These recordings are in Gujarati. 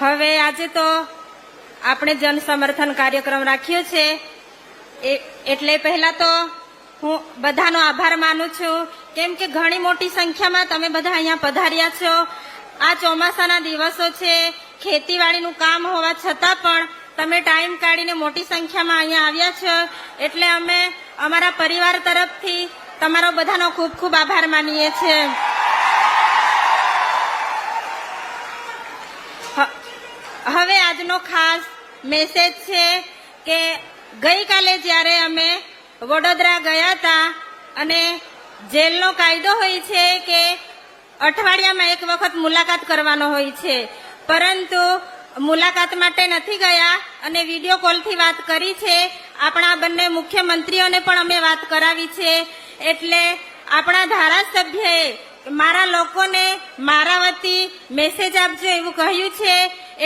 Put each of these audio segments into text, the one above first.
હવે આજે તો આપણે જન સમર્થન કાર્યક્રમ રાખ્યો છે, એટલે પહેલા તો હું બધાનો આભાર માનું છું, કેમ કે ઘણી મોટી સંખ્યામાં તમે બધા અહીંયા પધાર્યા છો. આ ચોમાસાના દિવસો છે, ખેતીવાડીનું કામ હોવા છતાં પણ તમે ટાઈમ કાઢીને મોટી સંખ્યામાં અહીંયા આવ્યા છો, એટલે અમે અમારા પરિવાર તરફથી તમારો બધાનો ખૂબ ખૂબ આભાર માનીએ છીએ. હવે આજનો ખાસ મેસેજ છે કે ગઈકાલે જ્યારે અમે વડોદરા ગયા હતા અને જેલનો કાયદો હોય છે કે અઠવાડિયામાં એક વખત મુલાકાત કરવાનો હોય છે, પરંતુ મુલાકાત માટે નથી ગયા અને વિડીયો કોલથી વાત કરી છે. આપણા બંને મુખ્યમંત્રીઓને પણ અમે વાત કરાવી છે, એટલે આપણા ધારાસભ્યએ મારા લોકોને મારા વતી મેસેજ આપજો એવું કહ્યું છે.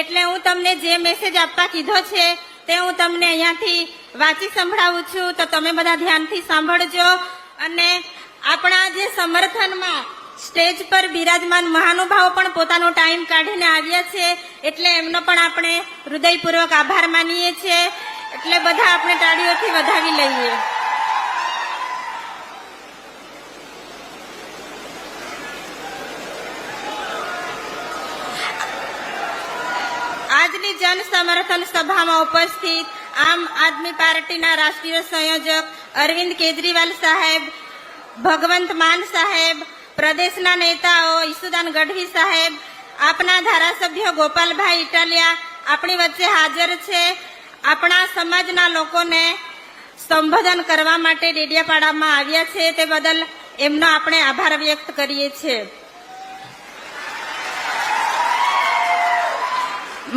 એટલે હું તમને જે મેસેજ આપવા કીધો છે તે હું તમને અહીંયાથી વાંચી સંભળાવું છું, તો તમે બધા ધ્યાનથી સાંભળજો. અને આપણા જે સમર્થનમાં સ્ટેજ પર બિરાજમાન મહાનુભાવો પણ પોતાનો ટાઈમ કાઢીને આવ્યા છે, એટલે એમનો પણ આપણે હૃદયપૂર્વક આભાર માનીએ છીએ. એટલે બધા આપણે તાળીઓથી વધાવી લઈએ. આજની જન સમર્થન સભામાં ઉપસ્થિત આમ આદમી પાર્ટીના રાષ્ટ્રીય સંયોજક અરવિંદ કેજરીવાલ સાહેબ, ભગવંત માન સાહેબ, પ્રદેશના નેતાઓ ઈસુદાન ગઢવી સાહેબ, આપના ધારાસભ્ય ગોપાલભાઈ ઇટાલિયા આપણી વચ્ચે હાજર છે. આપણા સમાજના લોકોને સંબોધન કરવા માટે ડેડિયાપાડામાં આવ્યા છે, તે બદલ એમનો આપણે આભાર વ્યક્ત કરીએ છીએ.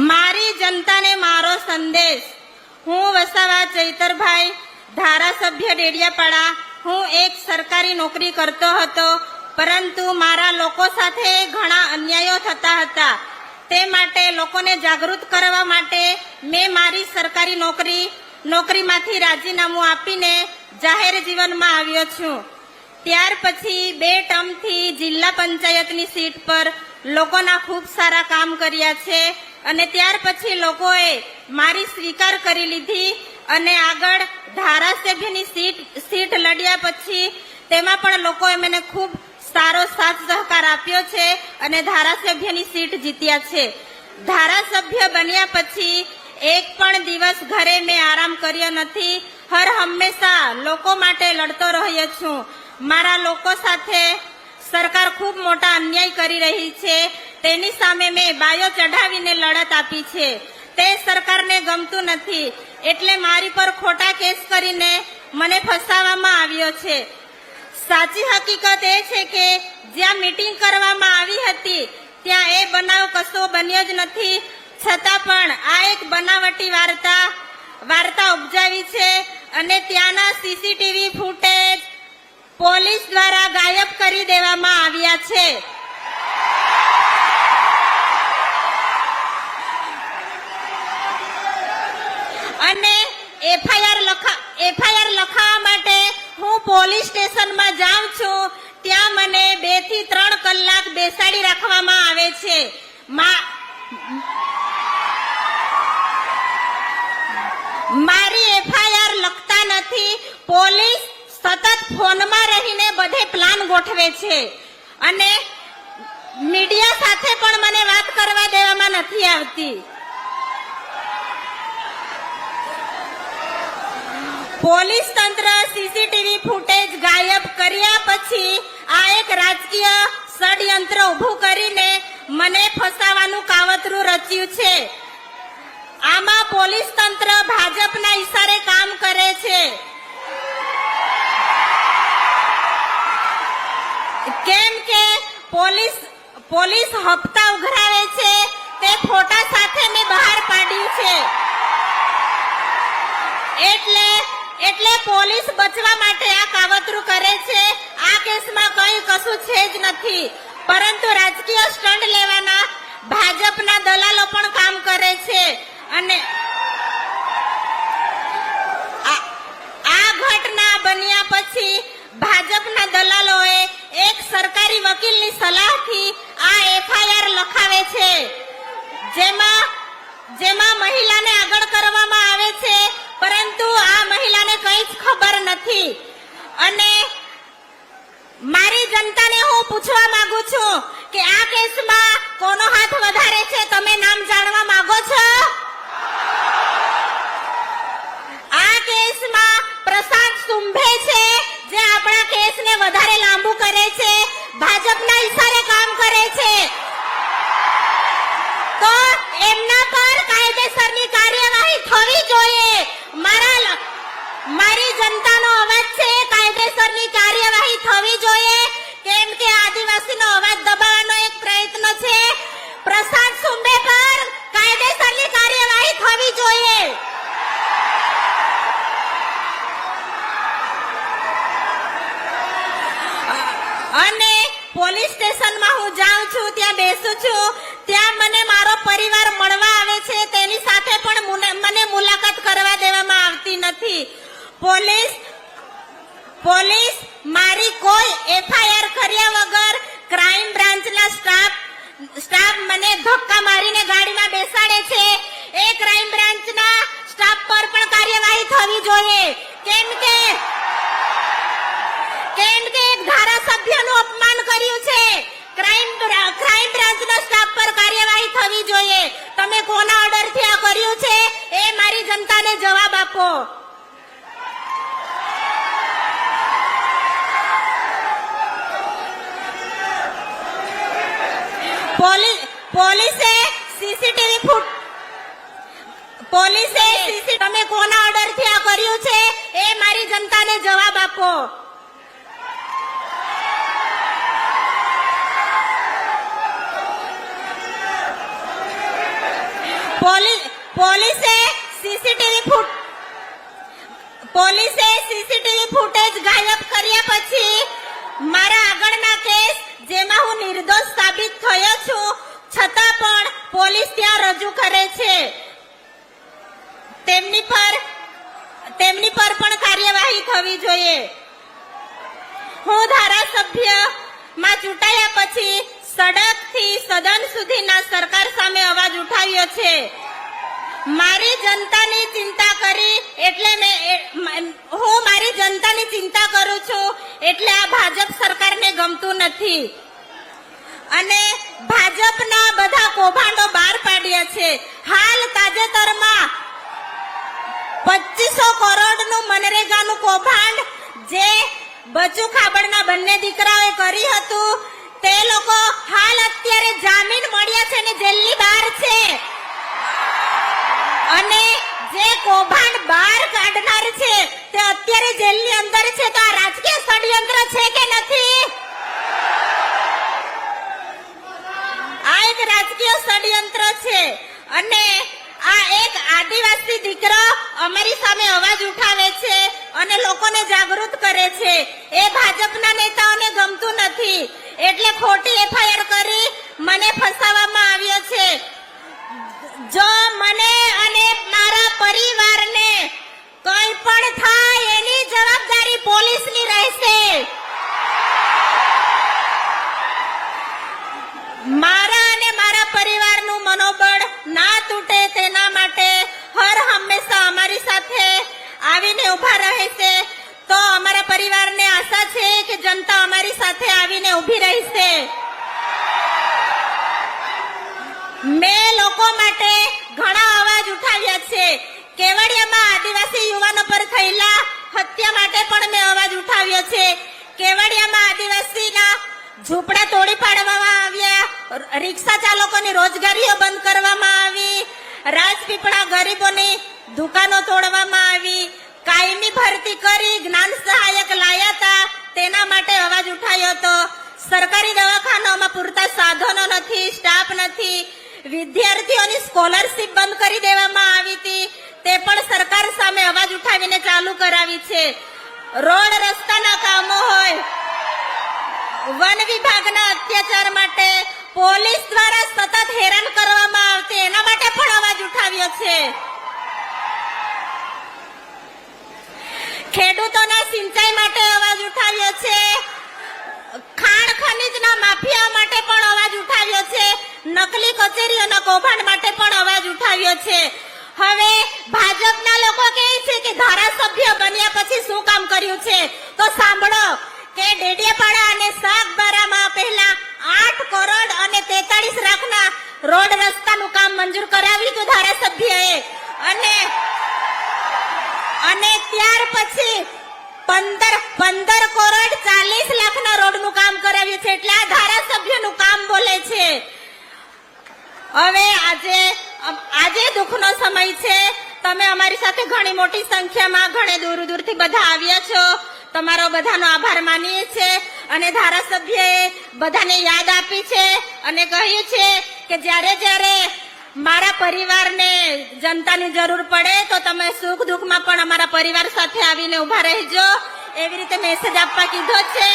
મારી જનતાને મારો સંદેશ. હું વસાવા ચૈતરભાઈ, ધારાસભ્ય ડેડિયાપાડા. હું એક સરકારી નોકરી કરતો હતો, પરંતુ મારા લોકો સાથે ઘણા અન્યાયો થતા હતા. તે માટે લોકોને જાગૃત કરવા માટે મેં મારી સરકારી નોકરીમાંથી રાજીનામું આપીને જાહેર જીવનમાં આવ્યો છું. ત્યાર પછી 2 ટર્મથી જિલ્લા પંચાયતની સીટ પર લોકોના ખૂબ સારા કામ કર્યા છે, અને ત્યાર પછી લોકોએ મારી સ્વીકાર કરી લીધી અને આગળ ધારાસભ્યની સીટ લડ્યા પછી તેમાં પણ લોકોએ મને ખૂબ સારો સાથ સહકાર આપ્યો છે અને ધારાસભ્યની સીટ જીત્યા છે. ધારાસભ્ય બન્યા પછી એક પણ દિવસ ઘરે મેં આરામ કર્યો નથી. હર હંમેશા લોકો માટે લડતો રહ્યો છું. મારા લોકો સાથે સરકાર ખૂબ મોટા અન્યાય કરી રહી છે, તેની સામે મેં બાયો ચઢાવીને લડત આપી છે. તે સરકારને ગમતું નથી, એટલે મારી પર ખોટા કેસ કરીને મને ફસાવવામાં આવ્યો છે. સાચી હકીકત એ છે કે જ્યાં મીટિંગ કરવામાં આવી હતી ત્યાં એ બનાવ કશો બન્યો જ નથી, છતાં પણ આ એક બનાવટી વાર્તા ઉપજાવી છે અને ત્યાંના સીસીટીવી ફૂટેજ પોલીસ દ્વારા ગાયબ કરી દેવામાં આવ્યા છે. અને એફઆઈઆર લખાવવા માટે હું પોલીસ સ્ટેશનમાં જાઉં છું, ત્યાં મને 2 થી 3 કલાક બેસાડી રાખવામાં આવે છે. મારી એફઆઈઆર લખતા નથી. પોલીસ સતત ફોનમાં રહીને બધે પ્લાન ગોઠવે છે અને મીડિયા સાથે પણ મને વાત કરવા દેવામાં નથી આવતી. પોલીસ તંત્ર સીસીટીવી ફૂટેજ ગાયબ કર્યા પછી આ એક રાજકીય ષડયંત્ર ઊભું કરીને મને ફસાવાનું કાવતરું રચ્યું છે. આમાં પોલીસ તંત્ર ભાજપના ઈશારે કામ કરે છે, કેમ કે પોલીસ હપ્તા ઉઘરાવે છે. તે ફોટા સાથે મેં બહાર પાડ્યું છે. એટલે પોલીસ બચવા માટે આ કાવતરું કરે છે. આ કેસમાં કશું છે જ નથી, પરંતુ રાજકીય સ્ટન્ટ લેવાના ભાજપના દલાલો પણ કામ કરે છે. અને આ ઘટના બન્યા પછી ભાજપના દલાલોએ એક સરકારી વકીલની સલાહથી આ એફઆઈઆર લખાવે છે, જેમાં જેમાં મહિલાને આગળ કરવામાં આવે છે, પરંતુ આ મહિલાને કંઈ જ ખબર નથી. અને મારી જનતાને હું પૂછવા માંગુ છું કે આ કેસમાં કોનો હાથ વધારે છે, તમે નામ જાણવા માંગો છો? આ કેસમાં પ્રશાંત સુંભે છે, જે આપણા કેસને વધારે લાંબુ કરે છે, ભાજપના ઈશારે કામ કરે છે. તો એમના પર કાયદેસરની કાર્યવાહી થવી જોઈએ. મારી જનતાનો અવાજ છે, કાયદેસરની કાર્યવાહી થવી જોઈએ, કેમ કે આદિવાસીનો અવાજ દબાવવાનો એક પ્રયત્ન છે. પ્રશાંત સુંબે પર કાયદેસરની કાર્યવાહી થવી જોઈએ. અને પોલીસ સ્ટેશનમાં હું જાઉં છું, ત્યાં બેસું છું, ત્યાં મને મારો પરિવાર મળવા આવે છે, તેની સાથે પણ મને મુલાકાત કરવા દેવામાં આવતી નથી. પોલીસ મારી કોઈ એફઆઈઆર કર્યા વગર ક્રાઇમ બ્રાન્ચના સ્ટાફ મને ધક્કા મારીને ગાડીમાં બેસાડે છે. એ ક્રાઇમ બ્રાન્ચના સ્ટાફ પર પણ કાર્યવાહી થવી જોઈએ, કેમ કે એક ધારાસભ્યનું અપમાન કર્યું છે. ક્રાઇમ બ્રાન્ચના સ્ટાફ પર કાર્યવાહી થવી જોઈએ. તમે કોના ઓર્ડરથી આ કર્યું છે, એ મારી જનતાને જવાબ આપો. પોલીસે સીસીટીવી તમે કોના ઓર્ડરથી આ કર્યું છે, એ મારી જનતાને જવાબ આપો. પોલીસે સીસીટીવી ફૂટેજ ગાયબ કર્યા પછી મારા આગળના કેસ, જેમાં હું નિર્દોષ સાબિત થયો છું, છતાં પણ પોલીસ ત્યાં રજૂ કરે છે. તેમની પર પણ કાર્યવાહી થવી જોઈએ. હું ધારાસભ્યમાં ચૂંટાયા પછી સડકથી સદન સુધીના સરકાર સામે અવાજ ઉઠાવ્યો છે. મારી જનતાની ચિંતા કરી એટલે હું મારી જનતાની ચિંતા કરું છું, એટલે આ ભાજપ સરકારને ગમતું નથી. અને ભાજપના બધા કૌભાંડો બહાર પાડ્યા છે. હાલ તાજેતરમાં 2500 કરોડનું મનરેગાનું કૌભાંડ જે બચુ ખાબડના બંને દીકરાઓએ કરી હતું, તે લોકો હાલ અત્યારે જામીન મળ્યા છે ને જેલની બહાર છે. અને જે કૌભાંડ બહાર કાઢનાર છે તે અત્યારે જેલની અંદર છે. તો આ રાજકીય ષડયંત્ર છે કે નથી? આ એક રાજકીય ષડયંત્ર છે. અને આ એક આદિવાસી દીકરો અમારી સામે અવાજ ઉઠાવે છે અને લોકોને જાગૃત કરે છે. એ ભાજપના નેતાઓને ગમતું નથી, એટલે ખોટી એફઆઈઆર કરી મને ફસાવવામાં આવ્યો છે. જો મને અને મારા પરિવારને કંઈ પણ થાય, એની જવાબદારી પોલીસની રહેશે. મારા અને મારા પરિવારનું મનોબળ ના તૂટે તેના માટે હર હંમેશા અમારી સાથે આવીને ઊભા રહેશે. તો અમારા પરિવારને આશા છે કે જનતા અમારી સાથે આવીને ઊભી રહેશે. મેં લોકો માટે ઘણા અવાજ ઉઠાવ્યા છે. કેવડિયામાં આદિવાસી યુવાનો પર થયેલા હત્યા માટે પણ મેં અવાજ ઉઠાવ્યો છે. કેવડિયામાં આદિવાસીના ઝૂંપડા તોડી પાડવામાં આવ્યા, રિક્ષા ચાલકોની રોજગારીઓ બંધ કરવામાં આવી, રાજપીપળા ગરીબોની દુકાનો તોડવામાં આવી, કાયમી ભરતી કરી જ્ઞાન સહાયક લાયા હતા, તેના માટે અવાજ ઉઠાવ્યો હતો. સરકારી દવાખાનાઓમાં પૂરતા સાધનો નથી, સ્ટાફ નથી, વિદ્યાર્થીઓની સ્કોલરશીપ બંધ કરી દેવામાં આવી હતી, તે પણ સરકાર સામે અવાજ ઉઠાવીને ચાલુ કરાવી છે. રોડ રસ્તાના કામો હોય, વન વિભાગના અત્યાચાર માટે પોલીસ દ્વારા સતત હેરાન કરવામાં આવતી, એના માટે પણ અવાજ ઉઠાવ્યો છે. ખેડૂતોના સિંચાઈ માટે અવાજ ઉઠાવ્યો છે. ખાણ ખનીજના માફિયાઓ માટે પણ અવાજ ઉઠાવ્યો છે. નકલી કચેરીઓના કૌભાંડ માટે પણ અવાજ ઉઠાવ્યો આવ્યો છે. હવે ભાજપના લોકો કહે છે કે ધારાસભ્ય બન્યા પછી શું કામ કર્યું છે, તો સાંભળો કે ડેડિયાપાડા અને સાગબારામાં પહેલા 8 કરોડ અને 43 લાખના રોડ રસ્તાનું કામ મંજૂર કરાવ્યું હતું ધારાસભ્યએ, અને ત્યાર પછી 15 કરોડ 40 લાખના રોડનું કામ કરાવ્યું છે. એટલે આ ધારાસભ્યનું કામ બોલે છે. હવે આજે દુઃખનો સમય છે. તમે અમારી સાથે ઘણી મોટી સંખ્યામાં ઘણે દૂર દૂરથી બધા આવ્યા છો. તમારો બધાનો આભાર માનીએ છીએ. અને ધારાસભ્યએ બધાને યાદ આપી છે અને કહ્યું છે કે જ્યારે જ્યારે મારા પરિવારને જનતાની જરૂર પડે તો તમે સુખ દુઃખમાં પણ અમારા પરિવાર સાથે આવીને ઉભા રહેજો, એવી રીતે મેસેજ આપવા કીધો છે.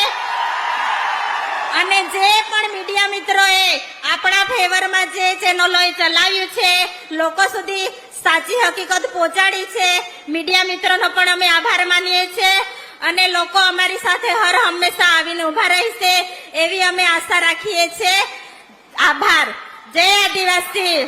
અને જે પણ મીડિયા મિત્રોએ આપણા ફેવરમાં જે ચેનલોએ ચલાવ્યું છે, લોકો સુધી સાચી હકીકત પહોંચાડી છે, મીડિયા મિત્રોનો પણ અમે આભાર માનીએ છીએ. અને લોકો અમારી સાથે હર હંમેશા આવીને ઉભા રહેશે એવી અમે આશા રાખીએ છીએ. આભાર. જય આદિવાસી.